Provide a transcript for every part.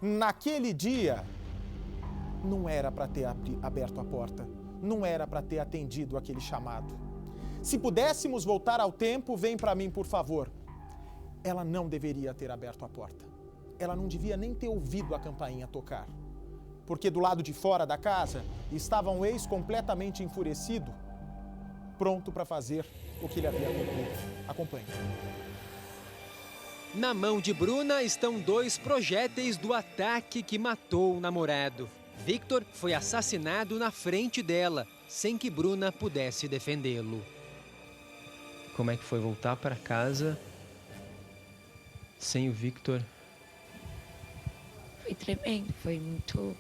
naquele dia, não era para ter aberto a porta, não era para ter atendido aquele chamado. Se pudéssemos voltar ao tempo, vem para mim, por favor. Ela não deveria ter aberto a porta. Ela não devia nem ter ouvido a campainha tocar. Porque do lado de fora da casa estava um ex completamente enfurecido, pronto para fazer o que ele havia cumprido. Acompanhe. Na mão de Bruna estão 2 projéteis do ataque que matou o namorado. Victor foi assassinado na frente dela, sem que Bruna pudesse defendê-lo. Como é que foi voltar para casa sem o Victor? Foi tremendo, foi muito...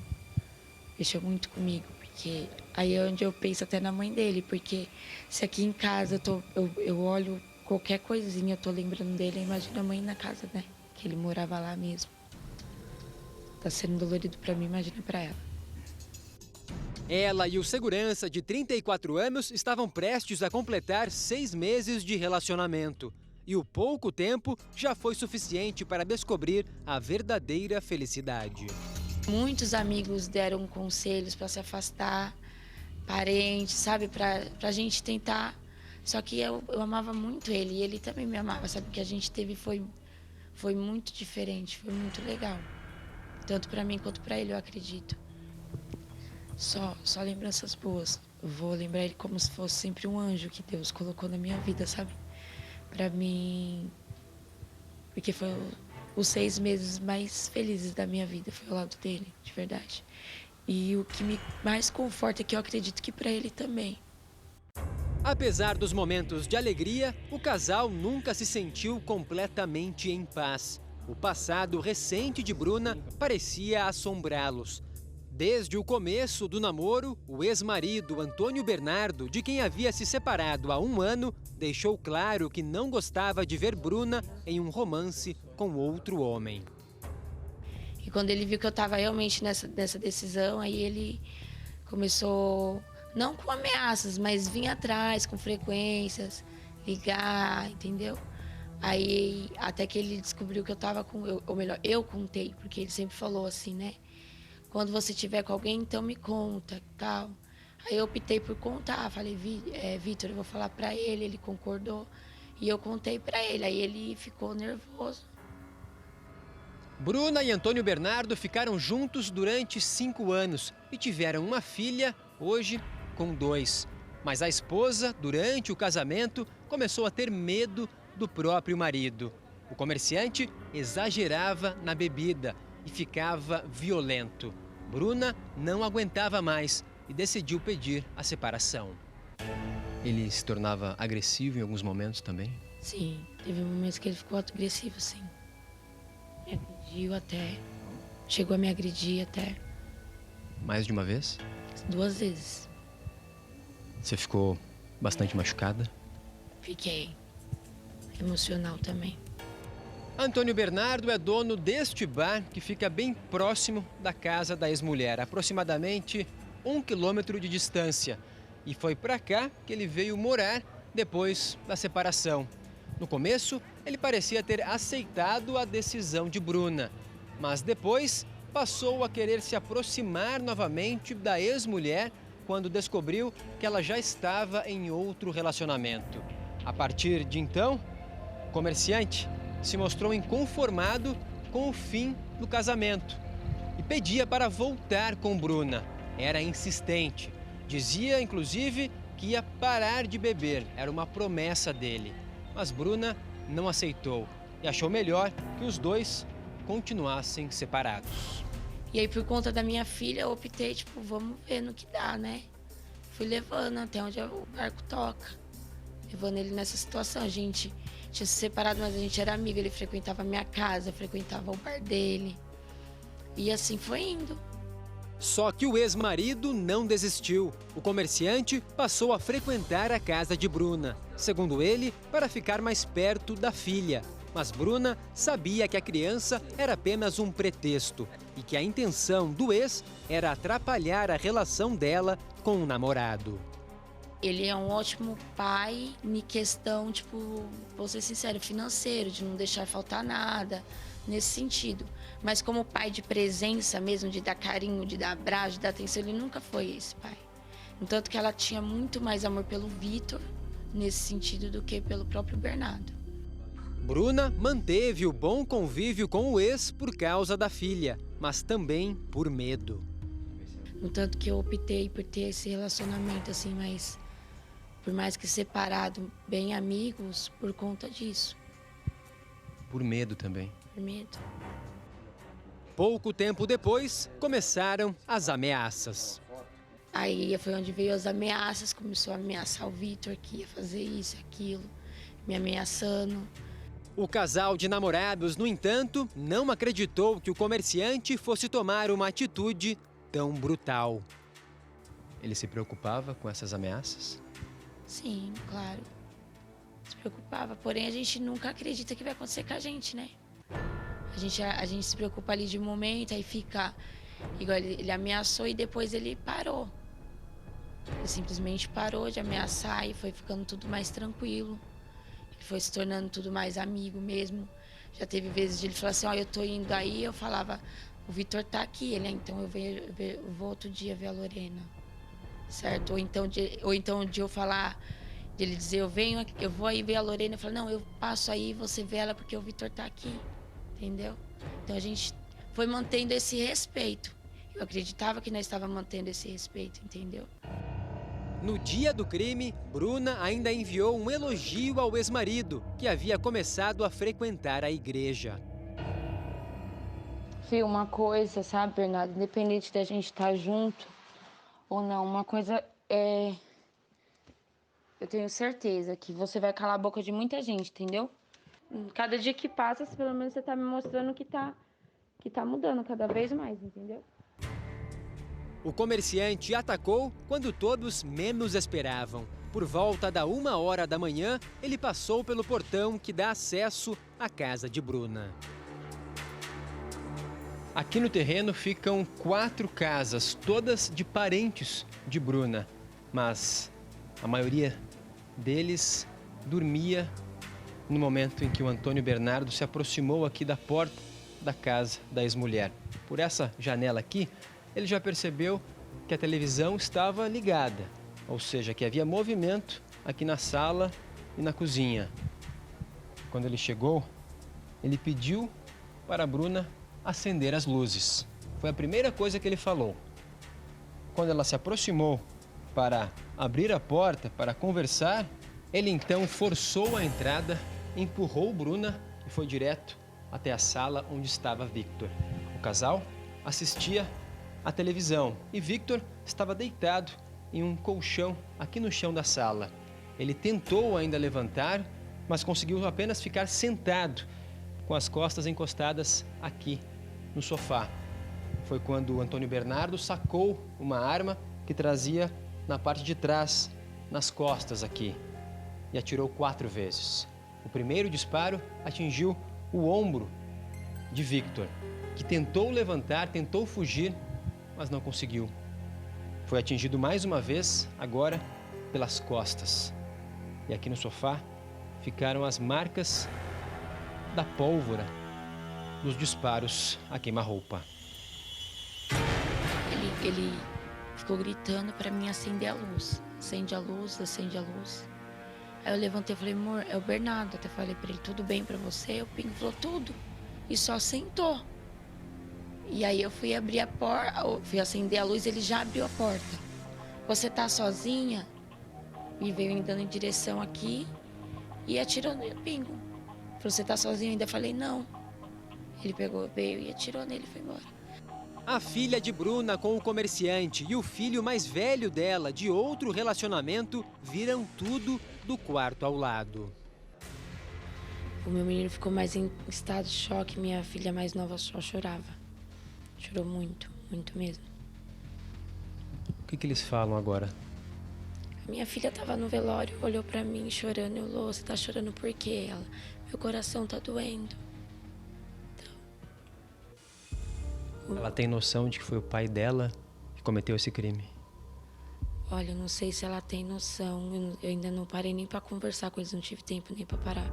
Mexeu muito comigo, porque aí é onde eu penso até na mãe dele, porque se aqui em casa eu olho qualquer coisinha, eu tô lembrando dele, imagina a mãe na casa, né? Que ele morava lá mesmo. Tá sendo dolorido pra mim, imagina pra ela. Ela e o segurança de 34 anos estavam prestes a completar 6 meses de relacionamento. E o pouco tempo já foi suficiente para descobrir a verdadeira felicidade. Muitos amigos deram conselhos para se afastar, parentes, sabe, pra gente tentar. Só que eu amava muito ele e ele também me amava, sabe? O que a gente teve foi muito diferente, foi muito legal. Tanto para mim quanto para ele, eu acredito. Só lembranças boas. Eu vou lembrar ele como se fosse sempre um anjo que Deus colocou na minha vida, sabe? Para mim, porque foi os 6 meses mais felizes da minha vida, foi ao lado dele, de verdade. E o que me mais conforta é que eu acredito que para ele também. Apesar dos momentos de alegria, o casal nunca se sentiu completamente em paz. O passado recente de Bruna parecia assombrá-los. Desde o começo do namoro, o ex-marido Antônio Bernardo, de quem havia se separado há 1 ano, deixou claro que não gostava de ver Bruna em um romance com outro homem. E quando ele viu que eu estava realmente nessa decisão, aí ele começou, não com ameaças, mas vinha atrás com frequências, ligar, entendeu? Aí até que ele descobriu que eu estava com, ou melhor, eu contei, porque ele sempre falou assim, né? Quando você tiver com alguém, então me conta, tal. Aí eu optei por contar, falei, Vitor, eu vou falar pra ele, ele concordou. E eu contei pra ele, aí ele ficou nervoso. Bruna e Antônio Bernardo ficaram juntos durante 5 anos e tiveram uma filha, hoje com 2. Mas a esposa, durante o casamento, começou a ter medo do próprio marido. O comerciante exagerava na bebida e ficava violento. Bruna não aguentava mais e decidiu pedir a separação. Ele se tornava agressivo em alguns momentos também? Sim, teve momentos que ele ficou agressivo, sim. Me agrediu até, chegou a me agredir até. Mais de uma vez? 2 vezes. Você ficou bastante machucada? Fiquei. Emocional também. Antônio Bernardo é dono deste bar que fica bem próximo da casa da ex-mulher, aproximadamente 1 quilômetro de distância. E foi para cá que ele veio morar depois da separação. No começo, ele parecia ter aceitado a decisão de Bruna, mas depois passou a querer se aproximar novamente da ex-mulher quando descobriu que ela já estava em outro relacionamento. A partir de então, o comerciante se mostrou inconformado com o fim do casamento e pedia para voltar com Bruna. Era insistente. Dizia, inclusive, que ia parar de beber. Era uma promessa dele. Mas Bruna não aceitou e achou melhor que os dois continuassem separados. E aí, por conta da minha filha, eu optei, vamos ver no que dá, né? Fui levando até onde o barco toca. Levando ele nessa situação. A gente tinha se separado, mas a gente era amigo. Ele frequentava a minha casa, frequentava o bar dele. E assim foi indo. Só que o ex-marido não desistiu. O comerciante passou a frequentar a casa de Bruna, segundo ele, para ficar mais perto da filha. Mas Bruna sabia que a criança era apenas um pretexto e que a intenção do ex era atrapalhar a relação dela com o namorado. Ele é um ótimo pai em questão, vou ser sincero, financeiro, de não deixar faltar nada, nesse sentido. Mas como pai de presença mesmo, de dar carinho, de dar abraço, de dar atenção, ele nunca foi esse pai. Entanto que ela tinha muito mais amor pelo Vitor, nesse sentido, do que pelo próprio Bernardo. Bruna manteve o bom convívio com o ex por causa da filha, mas também por medo. No tanto que eu optei por ter esse relacionamento assim, mas por mais que separado, bem amigos, por conta disso. Por medo também. Por medo. Pouco tempo depois, começaram as ameaças. Aí foi onde veio as ameaças, começou a ameaçar o Vitor, que ia fazer isso, aquilo, me ameaçando. O casal de namorados, no entanto, não acreditou que o comerciante fosse tomar uma atitude tão brutal. Ele se preocupava com essas ameaças? Sim, claro. Se preocupava, porém a gente nunca acredita que vai acontecer com a gente, né? A gente se preocupa ali de um momento, aí fica... Igual ele ameaçou e depois ele parou. Ele simplesmente parou de ameaçar e foi ficando tudo mais tranquilo. Ele foi se tornando tudo mais amigo mesmo. Já teve vezes de ele falar assim, ó, eu tô indo aí, eu falava, o Vitor tá aqui, ele, então eu vou outro dia ver a Lorena. Certo? Ou então de eu falar, de ele dizer, eu vou aí ver a Lorena, eu falo, não, eu passo aí, você vê ela porque o Vitor tá aqui. Entendeu? Então a gente foi mantendo esse respeito. Eu acreditava que nós estávamos mantendo esse respeito, entendeu? No dia do crime, Bruna ainda enviou um elogio ao ex-marido, que havia começado a frequentar a igreja. Fio, uma coisa, sabe, Bernardo? Independente da gente estar junto ou não, uma coisa é... Eu tenho certeza que você vai calar a boca de muita gente, entendeu? Cada dia que passa, pelo menos você tá me mostrando que tá mudando cada vez mais, entendeu? O comerciante atacou quando todos menos esperavam. Por volta da 1h da manhã, ele passou pelo portão que dá acesso à casa de Bruna. Aqui no terreno ficam 4 casas, todas de parentes de Bruna. Mas a maioria deles dormia no momento em que o Antônio Bernardo se aproximou aqui da porta da casa da ex-mulher. Por essa janela aqui, ele já percebeu que a televisão estava ligada, ou seja, que havia movimento aqui na sala e na cozinha. Quando ele chegou, ele pediu para a Bruna acender as luzes. Foi a primeira coisa que ele falou. Quando ela se aproximou para abrir a porta, para conversar, ele então forçou a entrada, empurrou Bruna e foi direto até a sala onde estava Victor. O casal assistia à televisão e Victor estava deitado em um colchão aqui no chão da sala. Ele tentou ainda levantar, mas conseguiu apenas ficar sentado, com as costas encostadas aqui no sofá. Foi quando o Antônio Bernardo sacou uma arma que trazia na parte de trás, nas costas aqui, e atirou 4 vezes. O primeiro disparo atingiu o ombro de Victor, que tentou levantar, tentou fugir, mas não conseguiu. Foi atingido mais uma vez, agora pelas costas. E aqui no sofá ficaram as marcas da pólvora dos disparos a queima-roupa. Ele ficou gritando para mim acender a luz. Acende a luz, acende a luz. Aí eu levantei e falei, amor, é o Bernardo. Até falei para ele, tudo bem para você? O Pingo falou, tudo. E só sentou. E aí eu fui abrir a porta, fui acender a luz, ele já abriu a porta. Você tá sozinha? E veio andando em direção aqui e atirou no Pingo. Falou, você tá sozinho? Eu ainda falei, não. Ele pegou, veio e atirou nele e foi embora. A filha de Bruna com o comerciante e o filho mais velho dela de outro relacionamento viram tudo do quarto ao lado. O meu menino ficou mais em estado de choque, minha filha mais nova só chorava. Chorou muito, muito mesmo. O que eles falam agora? A minha filha estava no velório, olhou pra mim chorando. Eu, Lô, você tá chorando por quê? Ela, meu coração tá doendo. Então, ela tem noção de que foi o pai dela que cometeu esse crime? Olha, eu não sei se ela tem noção. Eu ainda não parei nem pra conversar com eles, não tive tempo nem pra parar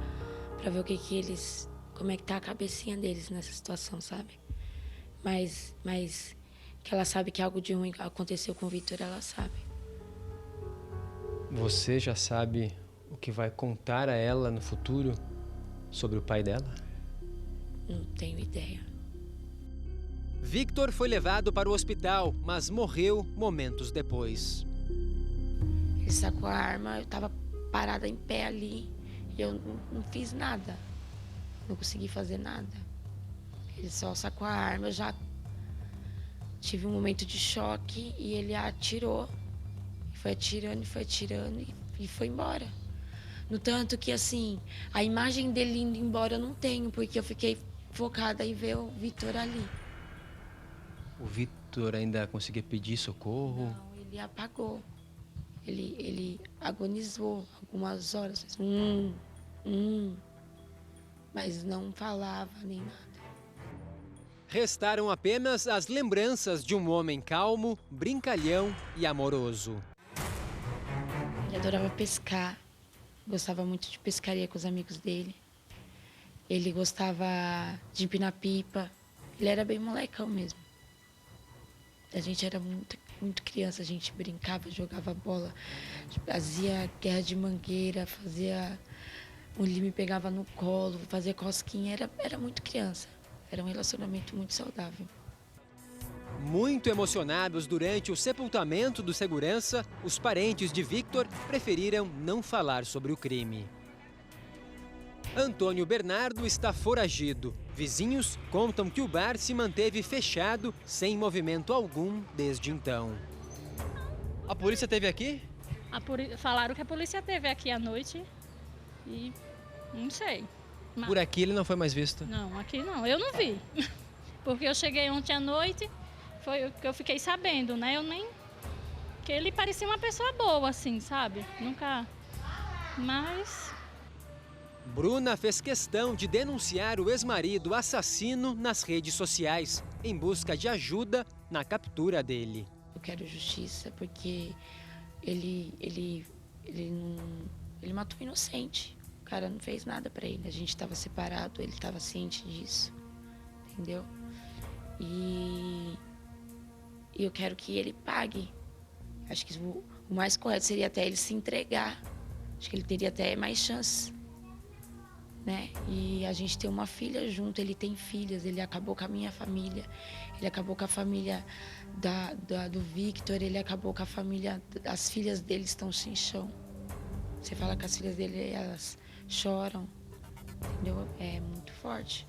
pra ver como como é que tá a cabecinha deles nessa situação, sabe? Mas que ela sabe que algo de ruim aconteceu com o Victor, ela sabe. Você já sabe o que vai contar a ela no futuro sobre o pai dela? Não tenho ideia. Victor foi levado para o hospital, mas morreu momentos depois. Ele sacou a arma, eu tava parada em pé ali e eu não fiz nada. Não consegui fazer nada. Ele só sacou a arma, eu já tive um momento de choque e ele atirou. Foi atirando e foi embora. No tanto que, assim, a imagem dele indo embora eu não tenho, porque eu fiquei focada em ver o Victor ali. O Victor ainda conseguia pedir socorro? Não, ele apagou. Ele agonizou algumas horas. Mas não falava nem nada. Restaram apenas as lembranças de um homem calmo, brincalhão e amoroso. Ele adorava pescar, gostava muito de pescaria com os amigos dele. Ele gostava de empinar pipa. Ele era bem molecão mesmo. A gente era muito criança, a gente brincava, jogava bola, fazia guerra de mangueira, o Lee me pegava no colo, fazia cosquinha, era muito criança. Era um relacionamento muito saudável. Muito emocionados durante o sepultamento do segurança, os parentes de Victor preferiram não falar sobre o crime. Antônio Bernardo está foragido. Vizinhos contam que o bar se manteve fechado, sem movimento algum desde então. A polícia esteve aqui? Falaram que a polícia esteve aqui à noite e não sei. Mas... Por aqui ele não foi mais visto? Não, aqui não. Eu não vi. Porque eu cheguei ontem à noite, foi o que eu fiquei sabendo, né? Que ele parecia uma pessoa boa, assim, sabe? Nunca... Mas... Bruna fez questão de denunciar o ex-marido assassino nas redes sociais, em busca de ajuda na captura dele. Eu quero justiça porque ele matou um inocente. O cara não fez nada pra ele. A gente estava separado, ele estava ciente disso, entendeu? E eu quero que ele pague. Acho que o mais correto seria até ele se entregar. Acho que ele teria até mais chance. Né? E a gente tem uma filha junto, ele tem filhas, ele acabou com a minha família, ele acabou com a família do Victor, ele acabou com a família, as filhas dele estão sem chão. Você fala com as filhas dele, elas choram, entendeu? É muito forte.